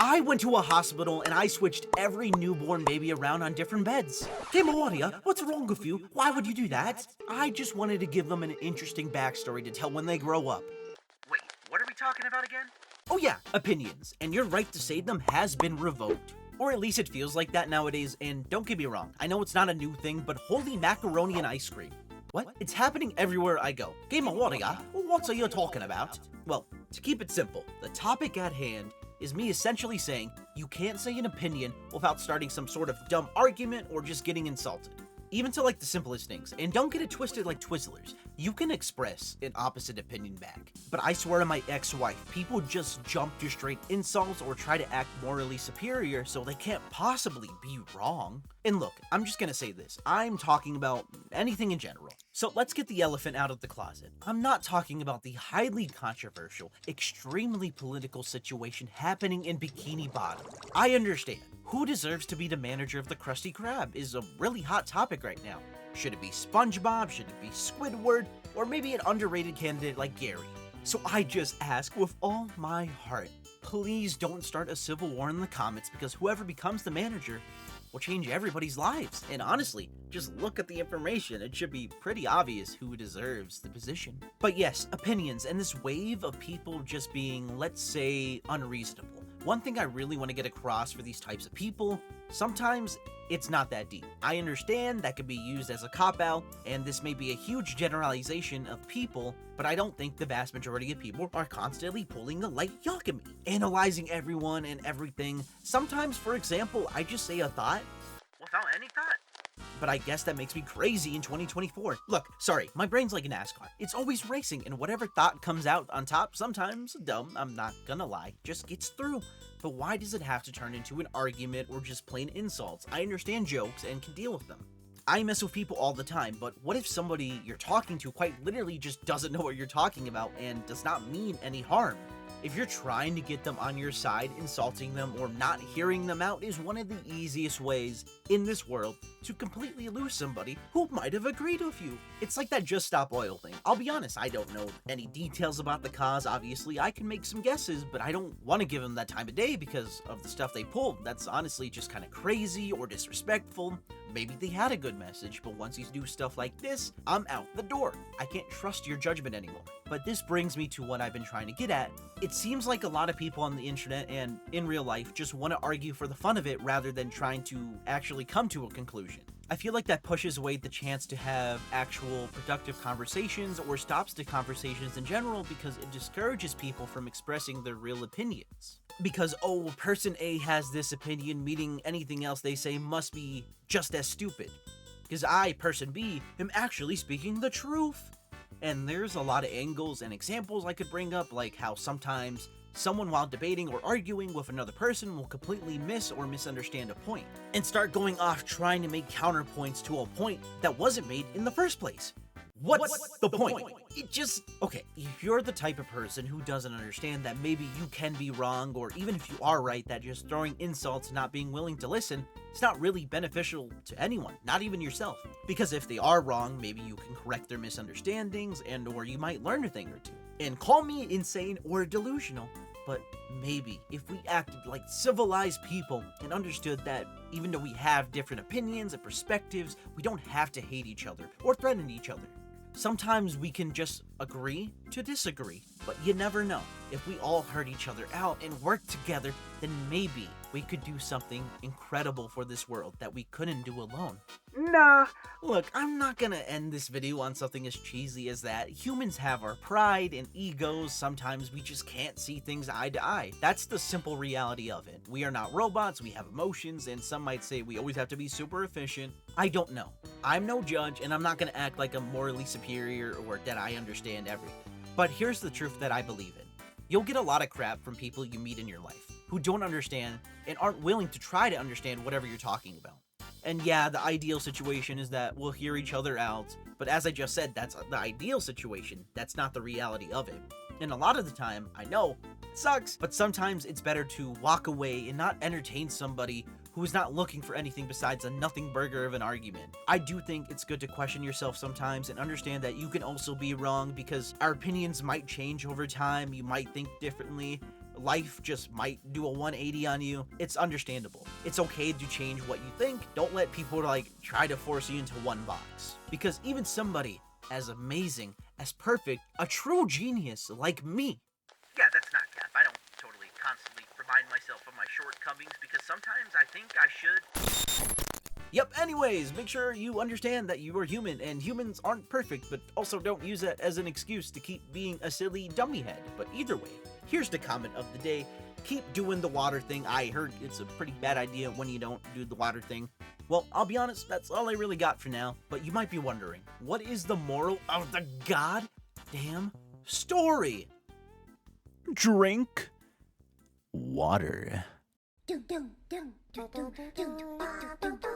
I went to a hospital and I switched every newborn baby around on different beds. Hey Mawadia, what's wrong with you? Why would you do that? I just wanted to give them an interesting backstory to tell when they grow up. Wait, what are we talking about again? Oh yeah, opinions, and your right to say them has been revoked. Or at least it feels like that nowadays, and don't get me wrong, I know it's not a new thing, but holy macaroni and ice cream. What? It's happening everywhere I go. Game of Waria, what are you talking about? Well, to keep it simple, the topic at hand is me essentially saying you can't say an opinion without starting some sort of dumb argument or just getting insulted. Even to like the simplest things, and don't get it twisted like Twizzlers. You can express an opposite opinion back, but I swear to my ex-wife, people just jump to straight insults or try to act morally superior so they can't possibly be wrong. And look, I'm just gonna say this, I'm talking about anything in general. So let's get the elephant out of the closet. I'm not talking about the highly controversial, extremely political situation happening in Bikini Bottom. I understand. Who deserves to be the manager of the Krusty Krab is a really hot topic right now. Should it be SpongeBob? Should it be Squidward? Or maybe an underrated candidate like Gary? So I just ask with all my heart, please don't start a civil war in the comments because whoever becomes the manager will change everybody's lives. And honestly, just look at the information. It should be pretty obvious who deserves the position. But yes, opinions and this wave of people just being, let's say, unreasonable. One thing I really want to get across for these types of people, sometimes it's not that deep. I understand that could be used as a cop-out, and this may be a huge generalization of people, but I don't think the vast majority of people are constantly pulling the light yuck at me, analyzing everyone and everything. Sometimes, for example, I just say a thought Without any thought. but I guess that makes me crazy in 2024. Look, sorry, my brain's like a NASCAR. It's always racing, and whatever thought comes out on top, sometimes dumb, I'm not gonna lie, just gets through. But why does it have to turn into an argument or just plain insults? I understand jokes and can deal with them. I mess with people all the time, but what if somebody you're talking to quite literally just doesn't know what you're talking about and does not mean any harm? If you're trying to get them on your side, insulting them or not hearing them out is one of the easiest ways in this world to completely lose somebody who might have agreed with you. It's like that Just Stop Oil thing. I'll be honest, I don't know any details about the cause. Obviously, I can make some guesses, but I don't want to give them that time of day because of the stuff they pulled. That's honestly just kind of crazy or disrespectful. Maybe they had a good message, but once you do stuff like this, I'm out the door. I can't trust your judgment anymore. But this brings me to what I've been trying to get at. It seems like a lot of people on the internet and in real life just want to argue for the fun of it rather than trying to actually come to a conclusion. I feel like that pushes away the chance to have actual productive conversations or stops the conversations in general because it discourages people from expressing their real opinions. Because, oh, person A has this opinion, meaning anything else they say must be just as stupid. Because I, person B, am actually speaking the truth. And there's a lot of angles and examples I could bring up, like how sometimes someone while debating or arguing with another person will completely miss or misunderstand a point and start going off trying to make counterpoints to a point that wasn't made in the first place. What's the point? It just, okay, if you're the type of person who doesn't understand that maybe you can be wrong, or even if you are right, that just throwing insults and not being willing to listen, it's not really beneficial to anyone, not even yourself. Because if they are wrong, maybe you can correct their misunderstandings and or you might learn a thing or two. And call me insane or delusional, but maybe if we acted like civilized people and understood that even though we have different opinions and perspectives, we don't have to hate each other or threaten each other. Sometimes we can just agree to disagree, but you never know. If we all heard each other out and worked together, then maybe we could do something incredible for this world that we couldn't do alone. Nah. Look, I'm not gonna end this video on something as cheesy as that. Humans have our pride and egos. Sometimes we just can't see things eye to eye. That's the simple reality of it. We are not robots, we have emotions, and some might say we always have to be super efficient. I don't know. I'm no judge, and I'm not gonna act like I'm morally superior or that I understand everything. But here's the truth that I believe in. You'll get a lot of crap from people you meet in your life who don't understand and aren't willing to try to understand whatever you're talking about. And yeah, the ideal situation is that we'll hear each other out, but as I just said, that's the ideal situation. That's not the reality of it. And a lot of the time, I know, it sucks, but sometimes it's better to walk away and not entertain somebody who is not looking for anything besides a nothing burger of an argument. I do think it's good to question yourself sometimes and understand that you can also be wrong because our opinions might change over time. You might think differently. life just might do a 180 on you, it's understandable. It's okay to change what you think. Don't let people like try to force you into one box. Because even somebody as amazing, as perfect, a true genius like me. Yeah, that's not cap. I don't totally constantly remind myself of my shortcomings because sometimes I think I should. Yep, anyways, make sure you understand that you are human and humans aren't perfect, but also don't use that as an excuse to keep being a silly dummy head. But either way, here's the comment of the day. Keep doing the water thing. I heard it's a pretty bad idea when you don't do the water thing. Well, I'll be honest, that's all I really got for now. But you might be wondering, what is the moral of the goddamn story? Drink water. Do do do do do do do do do.